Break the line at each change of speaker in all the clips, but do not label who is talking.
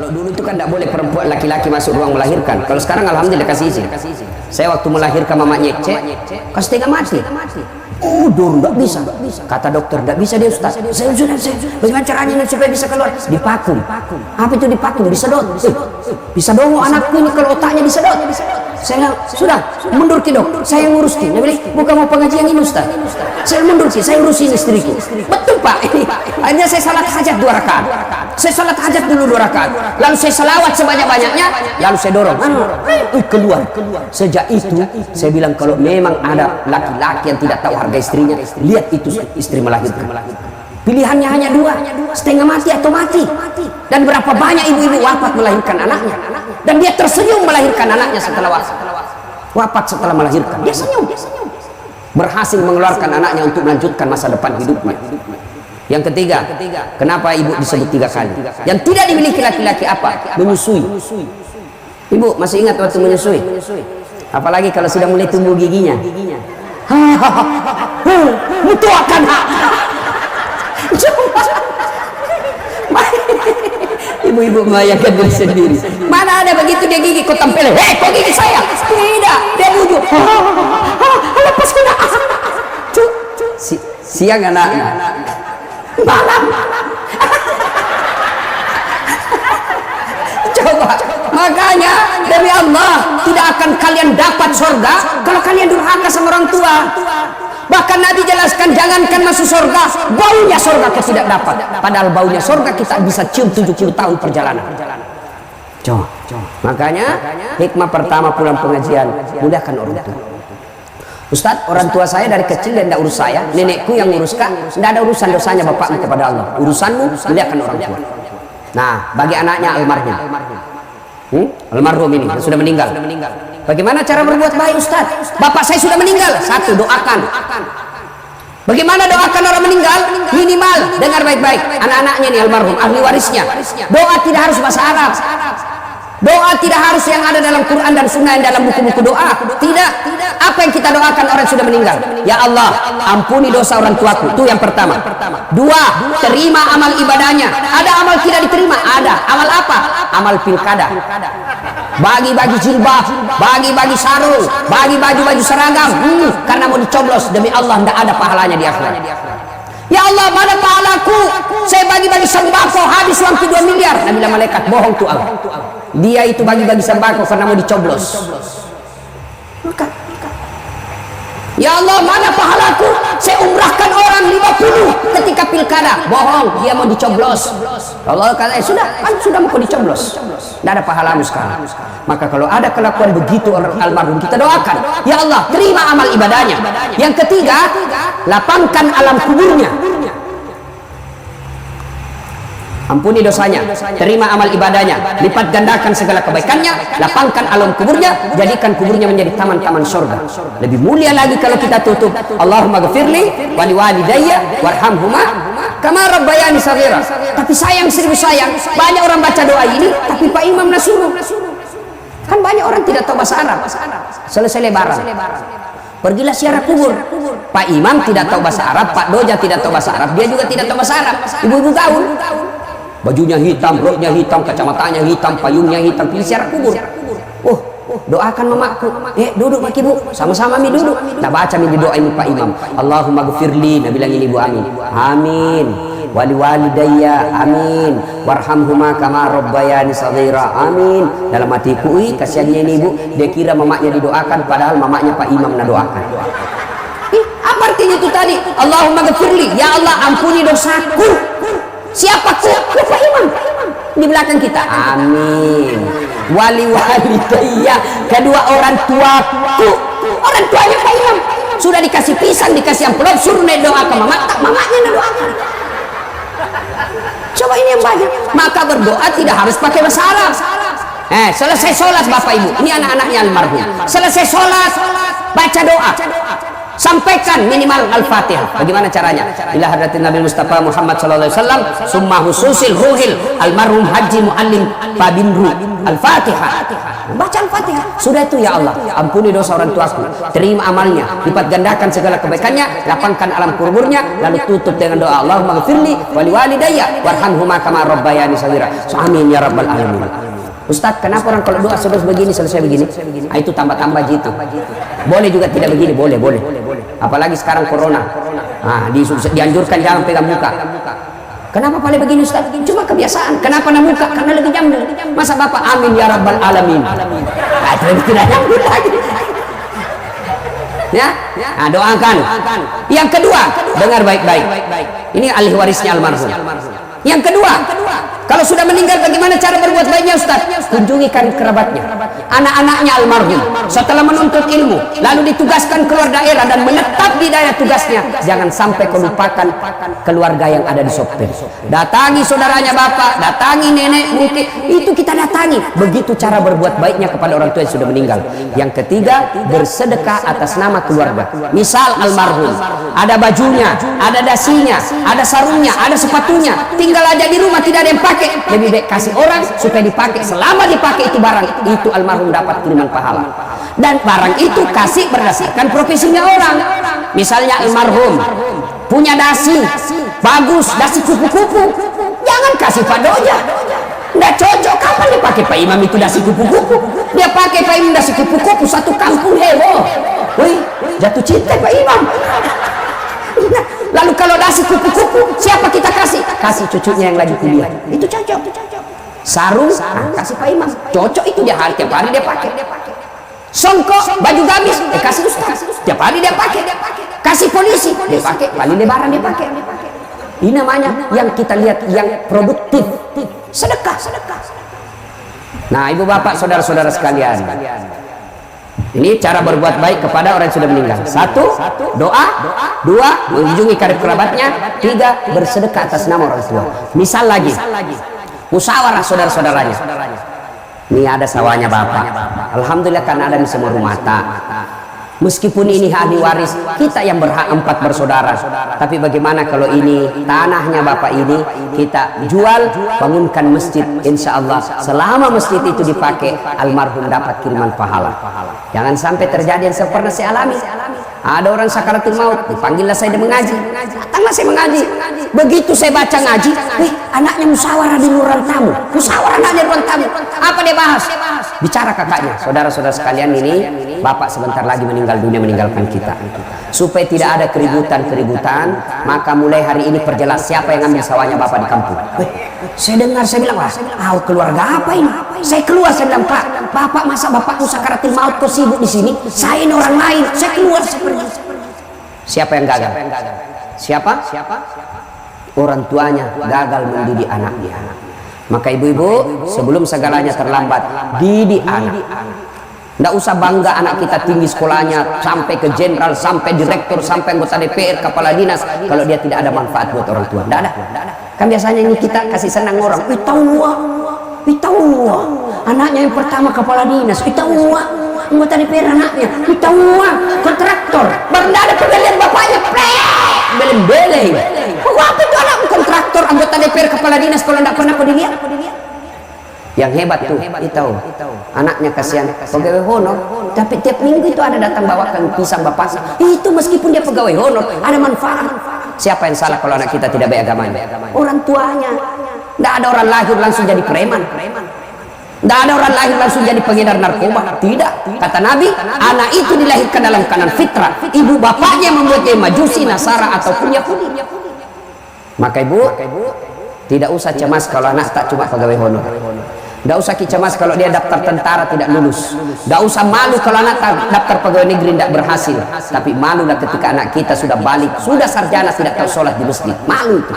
Kalau dulu itu kan tidak boleh perempuan laki-laki masuk ruang melahirkan. Kalau sekarang alhamdulillah kasih izin. Saya waktu melahirkan mama nyekce, kasih tengah mati. Dulu tidak bisa. Kata dokter tidak bisa dia Ustaz. Saya sudah. Bagaimana caranya supaya bisa keluar? Dipakum. Apa itu dipakum? Disedot. Bisa dongo anakku ini kalau otaknya disedot. Saya sudah mundur ki dok. Saya ngurus ki. Dia bilang bukan mau pengajian ini Ustaz. Saya mundur ki. Saya urusin istriku. Betul Pak. Akhirnya saya salat hajat 2 rakaat. Saya salat hajat dulu 2 rakaat. Lalu saya salawat sebanyak-banyaknya. Lalu saya dorong. Keluar. Sejak itu saya bilang kalau memang ada laki-laki yang tidak tahu harga istrinya, lihat itu istri melahirkan. Pilihannya hanya 2, setengah mati atau mati. Dan berapa banyak ibu-ibu wafat melahirkan anaknya. Dan dia tersenyum melahirkan anaknya setelah wafat setelah melahirkan. Dia senyum. Berhasil mengeluarkan anaknya untuk melanjutkan masa depan hidupnya. Yang ketiga, kenapa ibu disebut 3 kali? Yang tidak dimiliki laki-laki apa? Menyusui. Ibu masih ingat waktu menyusui? Apalagi kalau sudah mulai tumbuh giginya. Itu akan ibu-ibu membayangkan diri sendiri. Mana ada begitu dia gigi kau tampilin, kok gigi saya? Tidak, dia bujuk. Lepas kena. Siang anaknya, malam. Coba, makanya demi Allah tidak akan kalian dapat surga kalau kalian durhaka sama orang tua. Bahkan Nabi jelaskan jangankan masuk surga, baunya surga kita tidak dapat. Padahal baunya surga kita bisa cium 70 tahun perjalanan. Coba. Makanya hikmah pertama pulang pengajian, mudahkan orang tua. Ustadz, orang tua saya dari kecil dan tidak urus saya, nenekku yang nguruskan, tidak ada urusan dosanya bapakmu kepada Allah. Urusanmu muliakan orang tua. Nah, bagi anaknya almarhum. Almarhum ini sudah meninggal. Bagaimana cara berbuat baik Ustadz? Bapak saya sudah meninggal. 1, doakan. Bagaimana doakan orang meninggal? Minimal dengar baik-baik. Anak-anaknya nih almarhum, ahli warisnya. Doa tidak harus bahasa Arab. Doa tidak harus yang ada dalam Quran dan Sunnah yang dalam buku-buku doa. Tidak. Apa yang kita doakan orang sudah meninggal? Ya Allah, ampuni dosa orang tuaku. Itu yang pertama. 2, terima amal ibadahnya. Ada amal tidak diterima? Ada. Amal apa? Amal pilkada. Bagi-bagi jilbab, bagi-bagi sarung, bagi baju-baju seragam. Karena mau dicoblos demi Allah tidak ada pahalanya di akhirat. Ya Allah, mana pahalaku? Saya bagi-bagi sembako habis uang 2 miliar. Nabi bilang malaikat bohong tuh Allah. Dia itu bagi-bagi sembako karena mau dicoblos. Ya Allah, mana pahalaku? Saya umrahkan orang 50 ketika pilkada. Bohong, dia mau dicoblos. Allah kata, sudah, kan sudah mau dicoblos. Tidak ada pahalamu sekarang. Maka kalau ada kelakuan begitu orang almarhum, kita doakan. Ya Allah, terima amal ibadahnya. Yang ketiga, lapangkan alam kuburnya. Ampuni dosanya, terima amal ibadahnya, lipat gandakan segala kebaikannya, lapangkan alam kuburnya, jadikan kuburnya menjadi taman-taman surga. Lebih mulia lagi kalau kita tutup, Allahumma ghafirli wali walidayya warhamhuma kama rabbayani shaghira. Tapi sayang, seribu sayang, banyak orang baca doa ini, tapi Pak Imam nasuruh. Kan banyak orang tidak tahu bahasa Arab. Selesai lebaran, pergilah ziarah kubur. Pak Imam tidak tahu bahasa Arab, Pak Doja tidak tahu bahasa Arab, dia juga tidak tahu bahasa Arab. Ibu-ibu tahu. Bajunya hitam, roknya hitam, kacamatanya hitam, payungnya hitam, pilih ziarah kubur. Doakan mamaku. Duduk Pak Ibu, sama-sama mi duduk. Nah baca mi doa ini Pak Imam. Allahumma ghafirli, nah bilang ini Bu Amin. Amin. Wali walidayya, amin. Warhamhuma kama rabbayani shaghira, amin. Dalam hatiku, kasihannya ini Ibu, dia kira mamaknya didoakan padahal mamaknya Pak Imam nak doakan. Apa artinya itu tadi? Allahumma ghafirli, ya Allah ampuni dosaku. Siapa Pak Imam di belakang kita? Amin. Wali walidayya, kedua orang tuaku. Orang tuanya Pak Imam sudah dikasih pisang, dikasih amplop, suruh doa ke mamanya doakan. Coba ini yang banyak. Maka berdoa tidak harus pakai bahasa Arab. Selesai sholat Bapak Ibu, ini anak-anaknya almarhum. Selesai sholat baca doa. Sampai sampaikan minimal Al-Fatihah. Bagaimana caranya? Ila hadratin Nabi Mustafa Muhammad sallallahu alaihi wasallam, summa hususil ruhil almarhum Haji Muallim Pabinru Al-Fatihah. Baca Al-Fatihah. Sudah itu, ya Allah, ampuni dosa orang tuaku, terima amalnya, lipat gandakan segala kebaikannya, lapangkan alam kuburnya, lalu tutup dengan doa Allahumma ghfirli wa liwalidayya warhamhuma kama rabbayani shaghira. Amin ya rabbal alamin. Ustaz, kenapa orang kalau doa terus begini selesai begini? Ah, itu tambah-tambah gitu. Boleh juga tidak begini, boleh. Apalagi sekarang corona. Ah, dianjurkan jangan pegang muka. Kenapa paling begini Ustaz? Cuma kebiasaan. Kenapa na muka? Karena lagi nyambung. Masa Bapak amin ya rabbal alamin? Ah, itu tidak nyambung lagi. Ya, nah, doakan. Yang kedua, dengar baik-baik. Ini ahli warisnya almarhum. Yang kedua, kalau sudah meninggal bagaimana cara berbuat baiknya Ustaz? Kunjungi karib kerabatnya, anak-anaknya almarhum. Setelah menuntut ilmu, lalu ditugaskan keluar daerah dan menetap di daerah tugasnya. Jangan sampai kau lupakan keluarga yang ada di sopir. Datangi saudaranya bapak, datangi nenek, mungkin itu kita datangi. Begitu cara berbuat baiknya kepada orang tua yang sudah meninggal. Yang ketiga, bersedekah atas nama keluarga. Misal almarhum, ada bajunya, ada dasinya, ada sarungnya, ada sepatunya, tinggal aja di rumah tidak ada yang pakai. Lebih baik kasih orang supaya dipakai. Selama dipakai itu barang, itu almarhum dapat kiriman pahala. Dan barang itu kasih berdasarkan profesinya orang. Misalnya almarhum punya dasi bagus, dasi kupu-kupu, jangan kasih Pak Doja. Nggak cocok. Kapan dipakai Pak Imam itu dasi kupu-kupu? Dia pakai Pak Imam dasi kupu-kupu, satu kampung heboh. Wih, jatuh cinta Pak Imam. Lalu kalau dasi kupu-kupu, siapa kita kasih? Kasih cucunya yang lagi kuliah. Itu cocok. Sarung, kasih Pak Imam. Cocok itu, dia tiap hari dia pakai. Songkok, baju gamis, kasih Ustaz. Tiap hari dia pakai. Kasih polisi, dia pakai. Paling lebaran dia pakai. Ini namanya yang kita lihat yang produktif. Sedekah. Nah, ibu bapak, saudara-saudara sekalian, ini cara berbuat baik kepada orang yang sudah meninggal. Satu, doa. Dua, mengunjungi karib kerabatnya. Tiga, bersedekah atas nama orang tua. Misal lagi, musyawarah saudara-saudaranya. Ini ada sawahnya bapak. Alhamdulillah karena ada di semua rumah tak. Meskipun ini ahli waris, kita yang berhak 4 bersaudara. Tapi bagaimana kalau ini tanahnya bapak ini kita jual, bangunkan masjid, insya Allah selama masjid itu dipakai, almarhum dapat kiriman pahala. Jangan sampai terjadi yang pernah saya alami. Ada orang sakaratul maut, dipanggillah saya dan mengaji. Datanglah saya mengaji. Begitu saya baca ngaji, anaknya musyawarah di ruang tamu. Musyawarah anaknya di ruang tamu. Apa dia bahas? Bicara kakaknya. Saudara-saudara sekalian, ini bapak sebentar lagi meninggal dunia, meninggalkan kita. Supaya tidak ada keributan, maka mulai hari ini perjelas siapa yang ambil sawahnya bapak di kampung. Saya dengar, saya bilang, keluarga apa ini? Saya keluar, saya bilang, Pak, bapak masa bapakku sakaratul maut kok sibuk di sini? Saya ini orang lain. Saya keluar, saya pergi. Siapa yang gagal? Siapa? Orang tuanya gagal mendidik anaknya. Maka ibu-ibu, sebelum segalanya terlambat, didik anak. Nggak usah bangga anak kita tinggi sekolahnya sampai ke jenderal, sampai direktur, sampai anggota DPR, kepala dinas, kalau dia tidak ada manfaat buat orang tua. Nggak ada. Kan biasanya ini kita kasih senang orang. Tahu anaknya yang pertama kepala dinas, anggota DPR anaknya, kontraktor, baru nggak ada pegawai bapaknya, belem-belem. Apa itu anak kontraktor, anggota DPR, kepala dinas, kalau nggak pernah kau dilihat? Yang hebat tuh, tahu anaknya kasihan pegawai honor, tapi tiap minggu itu ada datang bawakan pisang bapak. Itu meskipun dia pegawai honor, ada manfaat. Siapa yang salah kalau anak kita tidak baik agamanya? Orang tuanya. Tidak ada orang lahir langsung jadi preman. Tidak ada orang lahir langsung jadi pengedar narkoba. Tidak. Kata Nabi, anak itu dilahirkan dalam keadaan fitrah. Ibu bapaknya membuat dia majusi, nasara ataupun Yahudi. Maka ibu tidak usah cemas kalau anak tak cuma pegawai honor. Tidak usah cemas kalau dia daftar tentara tidak lulus. Tidak usah malu kalau anak daftar pegawai negeri tidak berhasil. Tapi malulah ketika anak kita sudah balik, sudah sarjana, tidak tahu sholat di masjid. Malu itu.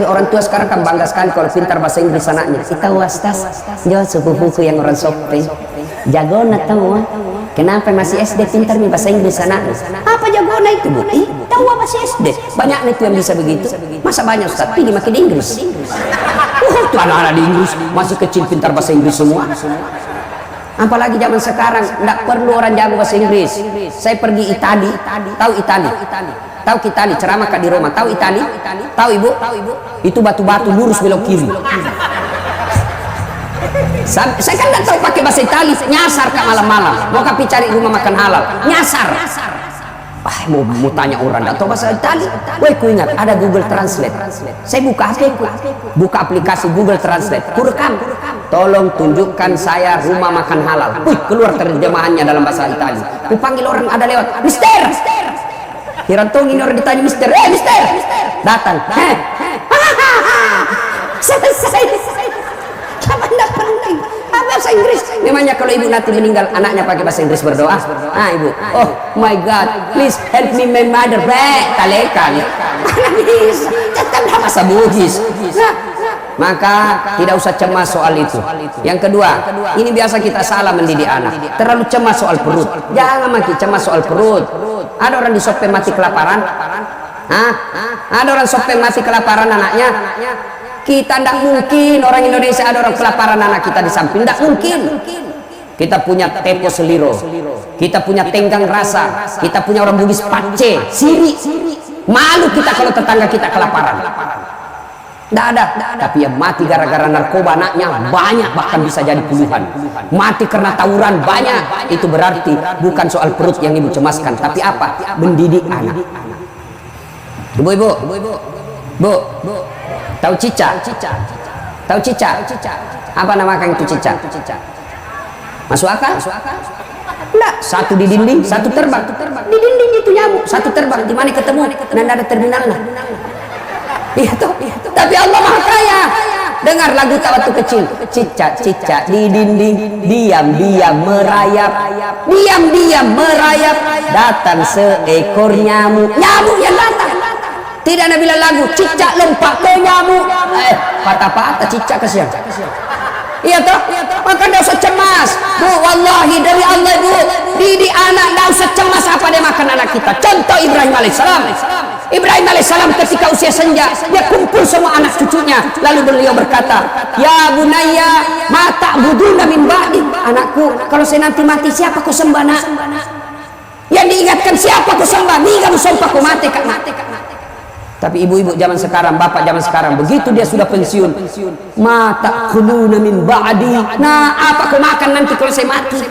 Orang tua sekarang kan bangga sekali kalau pintar bahasa Inggris anaknya. Kita wastas, jauh sepupuku yang orang shopping. Jagona tahu. Kenapa masih SD pintar nih bahasa Inggris anaknya? Apa jagona itu, Bu? Tahu bahasa SD. Banyak itu yang bisa begitu. Masa banyak Ustaz? Pilih makin Inggris. Itu anak-anak di Inggris masih kecil pintar bahasa Inggris semua. Apalagi zaman sekarang nggak perlu orang jago bahasa Inggris. Saya pergi Itali, tahu Itali? Tahu Itali, ceramah Kak di Roma, tahu Itali? Tahu Ibu? Itu batu-batu lurus belok kiri. Saya kan nggak tahu pakai bahasa Itali, nyasar Kak malam-malam. Mau kapi cari rumah makan halal, nyasar. Mau tanya orang nggak tahu bahasa Itali. Woi, ku ingat ada Google Translate. Saya buka HP ku, buka aplikasi Google Translate, ku rekam. Tolong tunjukkan saya rumah makan halal. Keluar terjemahannya dalam bahasa Itali. Ku panggil orang ada lewat, Mister. Hirantong ini orang ditanya Mister, Mister. Datang. Selesai. Kapan dapat bahasa Inggris? Memangnya kalau ibu nanti meninggal anaknya pakai bahasa Inggris berdoa? Ibu, oh my God, please help me my mother back. Kalekan. Bisa. Tetap bahasa Bugis. Maka tidak usah cemas soal itu. Yang kedua, ini biasa kita salah mendidik anak. Terlalu cemas soal perut. Jangan makin cemas soal perut. Ada orang di Sopeng mati kelaparan? Ada orang Sopeng mati kelaparan anaknya? Kita tidak mungkin orang Indonesia ada orang kelaparan anak kita di samping. Tidak mungkin. Kita punya tepo seliro, kita punya tenggang rasa, kita punya orang Bugis pace, siri. Malu kita kalau tetangga kita kelaparan. Tidak ada. Tapi yang mati gara-gara narkoba anaknya banyak, bahkan bisa jadi puluhan. Mati karena tawuran banyak. Itu berarti bukan soal perut yang ibu cemaskan, tapi apa? Mendidik anak. Ibu-ibu, Bu, tahu cica? Tahu cica? Apa nama kang itu cica? Masuk akal? Enggak, satu di dinding, satu terbang. Di dinding itu nyamuk, satu terbang. Di mana ketemu? Nanda ada terminalnya. Iya tuh. Tapi Allah Maha Kaya. Dengar lagu tak waktu kecil. Cica di dinding, diam-diam merayap. Diam-diam merayap. Datang seekor nyamuk. Nyamuk yang datang. Tidak ada bilang lagu cicak lompat ke nyamuk. Patah-patah cicak kesian. Iya toh? Maka tidak usah cemas. Bu, wallahi dari Allah Bu, didik anak tidak usah cemas apa dia makan anak kita. Contoh Ibrahim alaihissalam. Ibrahim alaihissalam ketika usia senja, dia kumpul semua anak cucunya. Lalu beliau berkata, Ya bunayya, ma ta'buduna min ba'di. Anakku, kalau saya nanti mati siapa kau sembah nak? Yang diingatkan siapa kau sembah? Ni kamu sumpah kau mati kak. Tapi ibu-ibu zaman sekarang, bapak zaman sekarang, begitu dia sudah pensiun, mata khuluna min ba'di. Nah, apa kau makan nanti kalau saya mati?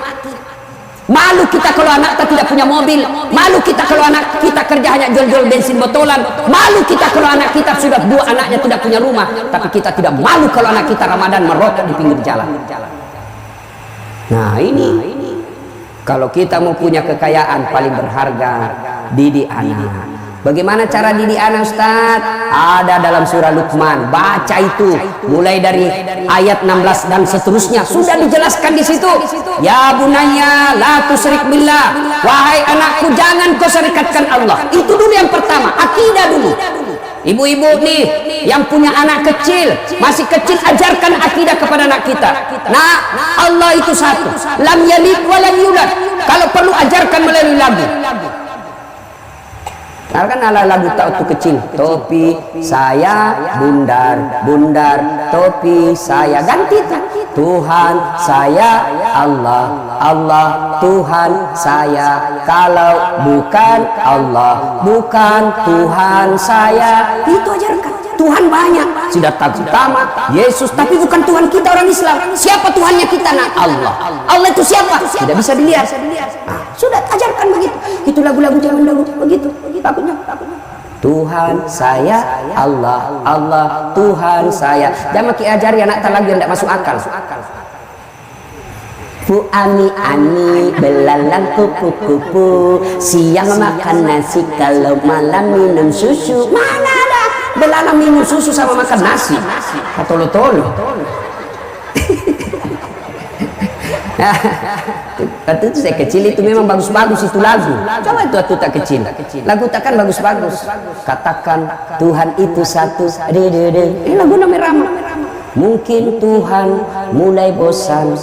Malu kita kalau anak kita tidak punya mobil. Malu kita kalau anak kita kerja hanya jual-jual bensin botolan. Malu kita kalau anak kita sudah dua anaknya tidak punya rumah. Tapi kita tidak malu kalau anak kita Ramadan merokok di pinggir jalan. Nah ini, kalau kita mau punya kekayaan paling berharga, didik anak. Bagaimana cara didik anak Ustaz? Ada dalam surah Luqman. Baca itu mulai dari ayat 16 dan seterusnya. Sudah dijelaskan di situ. Ya bunayya la tusyrik billah. Wahai anakku, jangan kau serikatkan Allah. Itu dulu yang pertama, akidah dulu. Ibu-ibu nih yang punya anak kecil, masih kecil, ajarkan akidah kepada anak kita. Nah, Allah itu satu. Lam yalid wa lam yulad. Kalau perlu ajarkan melalui lagu. Nah, kan ala lagu tak waktu kecil, topi saya bundar, bundar topi saya, ganti Tuhan saya Allah, Allah Tuhan saya, kalau bukan Allah bukan Tuhan saya. Itu ajarkan. Tuhan banyak, sudah utama Yesus, tapi bukan Tuhan kita orang Islam. Siapa Tuhannya kita? Nah, Allah. Allah itu siapa? Tidak bisa dilihat. Nah, sudah ajarkan begitu. Itu lagu-lagu zaman dahulu begitu. Lagunya. Tuhan saya Allah, Allah Tuhan saya. Jangan makin ajari anak lagu yang tidak masuk akal. Bu ani belalang kupu-kupu, siang makan nasi, kalau malam minum susu. Mana ada belalang minum susu sama makan nasi? Tolo-tolo. Waktu itu saya kecil itu memang bagus-bagus itu lagu. Coba itu waktu tak kecil. Lagu takkan bagus-bagus. Katakan Tuhan itu satu. Ini lagu namanya Rama. Mungkin Tuhan mulai bosan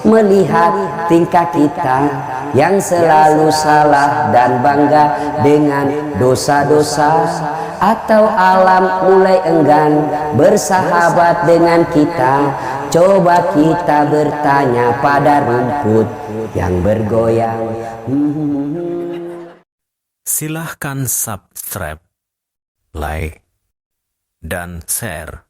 melihat tingkah kita yang selalu salah dan bangga dengan dosa-dosa, atau alam mulai enggan bersahabat dengan kita Coba kita bertanya pada rumput yang bergoyang.
Silahkan subscribe, like, dan share